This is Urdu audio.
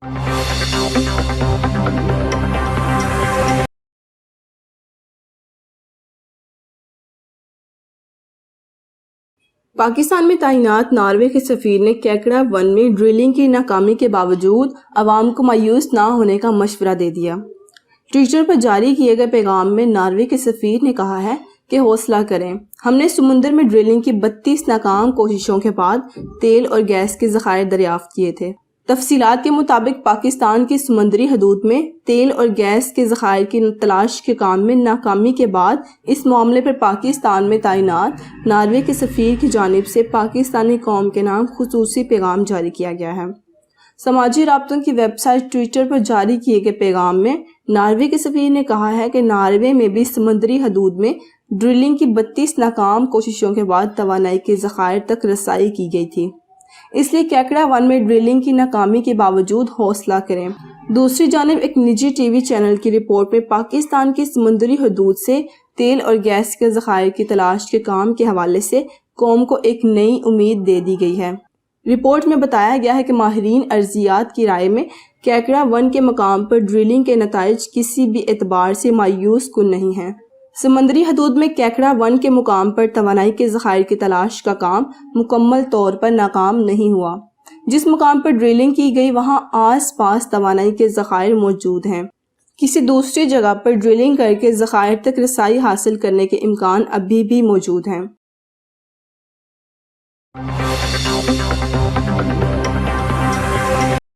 پاکستان میں تعینات ناروے کے سفیر نے کیکڑا 1 میں ڈرلنگ کی ناکامی کے باوجود عوام کو مایوس نہ ہونے کا مشورہ دے دیا۔ ٹویٹر پر جاری کیے گئے پیغام میں ناروے کے سفیر نے کہا ہے کہ حوصلہ کریں، ہم نے سمندر میں ڈرلنگ کی 32 ناکام کوششوں کے بعد تیل اور گیس کے ذخائر دریافت کیے تھے۔ تفصیلات کے مطابق پاکستان کی سمندری حدود میں تیل اور گیس کے ذخائر کی تلاش کے کام میں ناکامی کے بعد اس معاملے پر پاکستان میں تعینات ناروے کے سفیر کی جانب سے پاکستانی قوم کے نام خصوصی پیغام جاری کیا گیا ہے۔ سماجی رابطوں کی ویب سائٹ ٹویٹر پر جاری کیے گئے پیغام میں ناروے کے سفیر نے کہا ہے کہ ناروے میں بھی سمندری حدود میں ڈرلنگ کی 32 ناکام کوششوں کے بعد توانائی کے ذخائر تک رسائی کی گئی تھی، اس لیے کیکڑا 1 میں ڈرلنگ کی ناکامی کے باوجود حوصلہ کریں۔ دوسری جانب ایک نجی ٹی وی چینل کی رپورٹ میں پاکستان کی سمندری حدود سے تیل اور گیس کے ذخائر کی تلاش کے کام کے حوالے سے قوم کو ایک نئی امید دے دی گئی ہے۔ رپورٹ میں بتایا گیا ہے کہ ماہرین ارضیات کی رائے میں کیکڑا 1 کے مقام پر ڈرلنگ کے نتائج کسی بھی اعتبار سے مایوس کن نہیں ہیں۔ سمندری حدود میں کیکڑا 1 کے مقام پر توانائی کے ذخائر کی تلاش کا کام مکمل طور پر ناکام نہیں ہوا۔ جس مقام پر ڈرلنگ کی گئی وہاں آس پاس توانائی کے ذخائر موجود ہیں۔ کسی دوسری جگہ پر ڈرلنگ کر کے ذخائر تک رسائی حاصل کرنے کے امکان ابھی بھی موجود ہیں۔